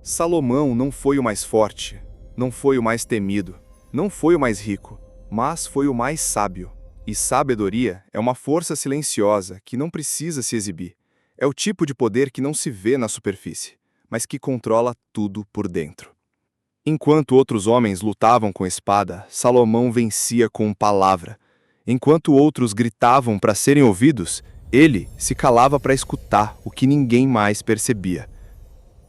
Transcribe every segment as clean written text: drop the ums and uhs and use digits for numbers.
Salomão não foi o mais forte, não foi o mais temido, não foi o mais rico, mas foi o mais sábio. E sabedoria é uma força silenciosa que não precisa se exibir. É o tipo de poder que não se vê na superfície, mas que controla tudo por dentro. Enquanto outros homens lutavam com espada, Salomão vencia com palavra. Enquanto outros gritavam para serem ouvidos, ele se calava para escutar o que ninguém mais percebia.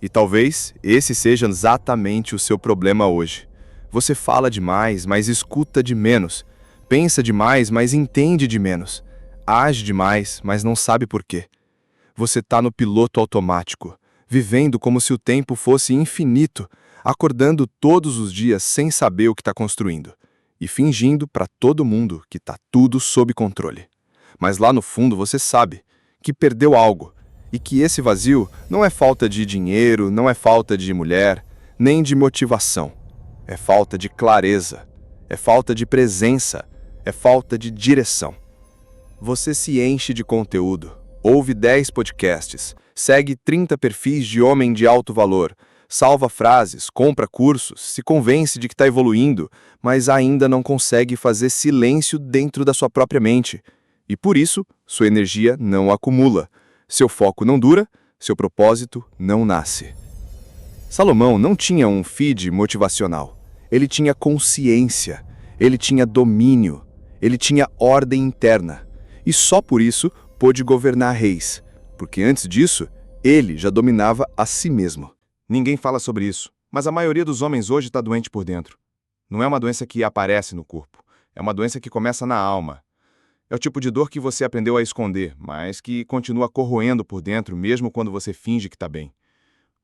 E talvez esse seja exatamente o seu problema hoje. Você fala demais, mas escuta de menos. Pensa demais, mas entende de menos. Age demais, mas não sabe por quê. Você está no piloto automático, vivendo como se o tempo fosse infinito, acordando todos os dias sem saber o que está construindo e fingindo para todo mundo que está tudo sob controle. Mas lá no fundo você sabe que perdeu algo e que esse vazio não é falta de dinheiro, não é falta de mulher, nem de motivação. É falta de clareza, é falta de presença, é falta de direção. Você se enche de conteúdo, ouve 10 podcasts, segue 30 perfis de homem de alto valor, salva frases, compra cursos, se convence de que está evoluindo, mas ainda não consegue fazer silêncio dentro da sua própria mente. E por isso, sua energia não acumula, seu foco não dura, seu propósito não nasce. Salomão não tinha um feed motivacional. Ele tinha consciência, ele tinha domínio, ele tinha ordem interna. E só por isso pôde governar reis, porque antes disso, ele já dominava a si mesmo. Ninguém fala sobre isso, mas a maioria dos homens hoje está doente por dentro. Não é uma doença que aparece no corpo, é uma doença que começa na alma. É o tipo de dor que você aprendeu a esconder, mas que continua corroendo por dentro mesmo quando você finge que está bem.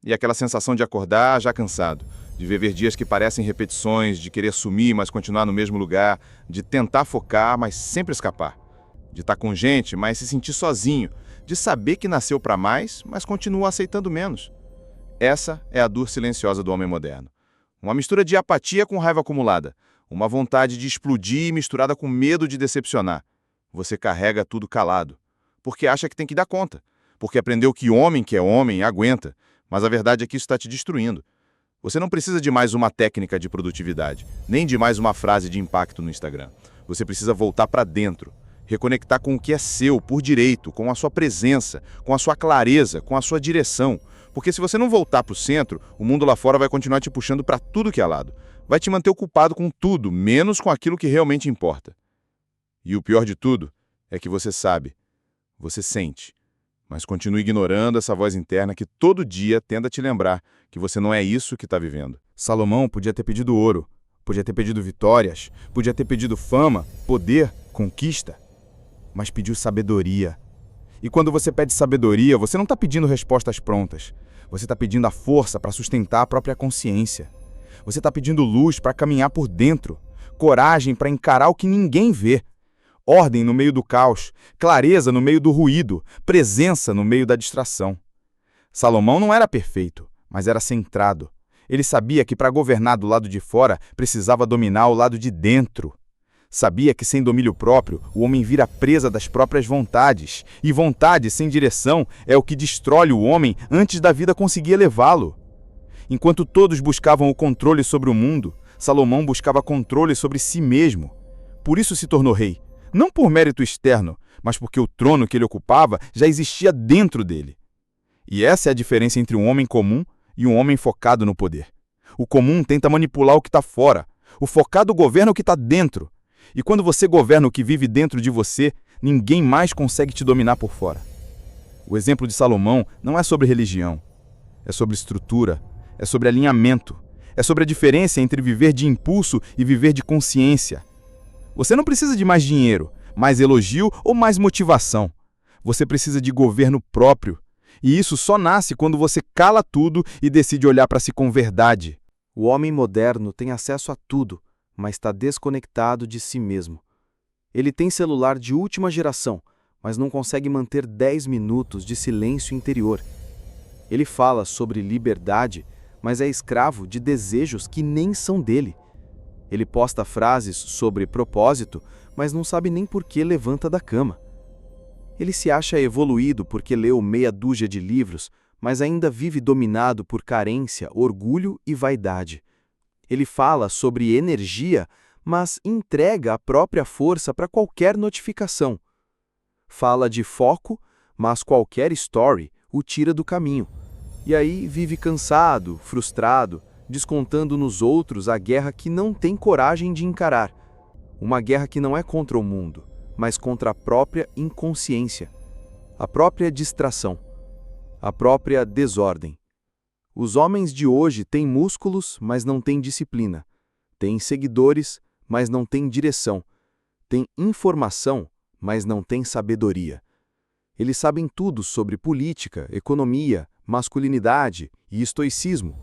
E aquela sensação de acordar já cansado, de viver dias que parecem repetições, de querer sumir, mas continuar no mesmo lugar, de tentar focar, mas sempre escapar. De estar com gente, mas se sentir sozinho, de saber que nasceu para mais, mas continua aceitando menos. Essa é a dor silenciosa do homem moderno. Uma mistura de apatia com raiva acumulada, uma vontade de explodir misturada com medo de decepcionar. Você carrega tudo calado, porque acha que tem que dar conta, porque aprendeu que é homem aguenta, mas a verdade é que isso está te destruindo. Você não precisa de mais uma técnica de produtividade, nem de mais uma frase de impacto no Instagram. Você precisa voltar para dentro, reconectar com o que é seu, por direito, com a sua presença, com a sua clareza, com a sua direção. Porque se você não voltar para o centro, o mundo lá fora vai continuar te puxando para tudo que é lado. Vai te manter ocupado com tudo, menos com aquilo que realmente importa. E o pior de tudo é que você sabe, você sente, mas continua ignorando essa voz interna que todo dia tenta te lembrar que você não é isso que está vivendo. Salomão podia ter pedido ouro, podia ter pedido vitórias, podia ter pedido fama, poder, conquista, mas pediu sabedoria. E quando você pede sabedoria, você não está pedindo respostas prontas. Você está pedindo a força para sustentar a própria consciência. Você está pedindo luz para caminhar por dentro, coragem para encarar o que ninguém vê. Ordem no meio do caos, clareza no meio do ruído, presença no meio da distração. Salomão não era perfeito, mas era centrado. Ele sabia que para governar do lado de fora, precisava dominar o lado de dentro. Sabia que sem domínio próprio, o homem vira presa das próprias vontades, e vontade sem direção é o que destrói o homem antes da vida conseguir elevá-lo. Enquanto todos buscavam o controle sobre o mundo, Salomão buscava controle sobre si mesmo. Por isso se tornou rei. Não por mérito externo, mas porque o trono que ele ocupava já existia dentro dele. E essa é a diferença entre um homem comum e um homem focado no poder. O comum tenta manipular o que está fora. O focado governa o que está dentro. E quando você governa o que vive dentro de você, ninguém mais consegue te dominar por fora. O exemplo de Salomão não é sobre religião. É sobre estrutura. É sobre alinhamento. É sobre a diferença entre viver de impulso e viver de consciência. Você não precisa de mais dinheiro, mais elogio ou mais motivação. Você precisa de governo próprio. E isso só nasce quando você cala tudo e decide olhar para si com verdade. O homem moderno tem acesso a tudo, mas está desconectado de si mesmo. Ele tem celular de última geração, mas não consegue manter 10 minutos de silêncio interior. Ele fala sobre liberdade, mas é escravo de desejos que nem são dele. Ele posta frases sobre propósito, mas não sabe nem por que levanta da cama. Ele se acha evoluído porque leu meia dúzia de livros, mas ainda vive dominado por carência, orgulho e vaidade. Ele fala sobre energia, mas entrega a própria força para qualquer notificação. Fala de foco, mas qualquer story o tira do caminho. E aí vive cansado, frustrado, descontando nos outros a guerra que não tem coragem de encarar. Uma guerra que não é contra o mundo, mas contra a própria inconsciência, a própria distração, a própria desordem. Os homens de hoje têm músculos, mas não têm disciplina. Têm seguidores, mas não têm direção. Têm informação, mas não têm sabedoria. Eles sabem tudo sobre política, economia, masculinidade e estoicismo,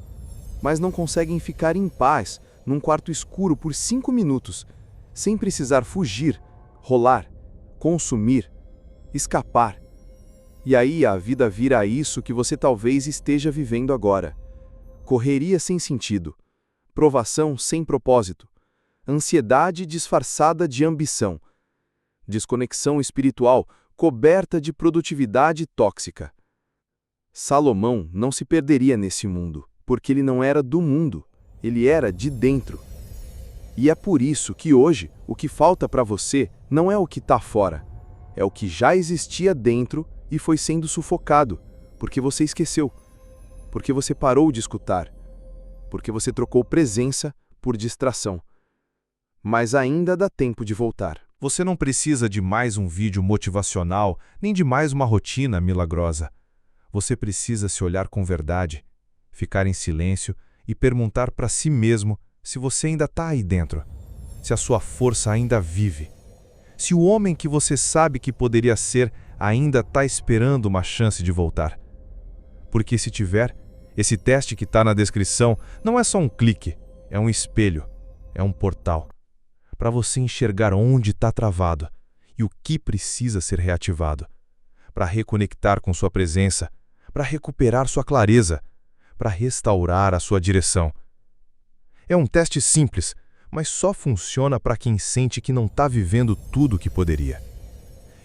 mas não conseguem ficar em paz num quarto escuro por 5 minutos, sem precisar fugir, rolar, consumir, escapar. E aí a vida vira isso que você talvez esteja vivendo agora. Correria sem sentido, provação sem propósito, ansiedade disfarçada de ambição, desconexão espiritual coberta de produtividade tóxica. Salomão não se perderia nesse mundo, porque ele não era do mundo, ele era de dentro. E é por isso que hoje o que falta para você não é o que está fora, é o que já existia dentro e foi sendo sufocado, porque você esqueceu, porque você parou de escutar, porque você trocou presença por distração. Mas ainda dá tempo de voltar. Você não precisa de mais um vídeo motivacional, nem de mais uma rotina milagrosa. Você precisa se olhar com verdade, ficar em silêncio e perguntar para si mesmo se você ainda está aí dentro, se a sua força ainda vive, se o homem que você sabe que poderia ser ainda está esperando uma chance de voltar. Porque se tiver, esse teste que está na descrição não é só um clique, é um espelho, é um portal, para você enxergar onde está travado e o que precisa ser reativado, para reconectar com sua presença, para recuperar sua clareza, para restaurar a sua direção. É um teste simples, mas só funciona para quem sente que não está vivendo tudo o que poderia.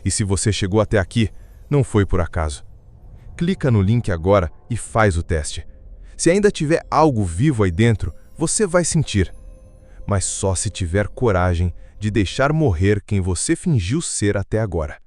E se você chegou até aqui, não foi por acaso. Clica no link agora e faz o teste. Se ainda tiver algo vivo aí dentro, você vai sentir. Mas só se tiver coragem de deixar morrer quem você fingiu ser até agora.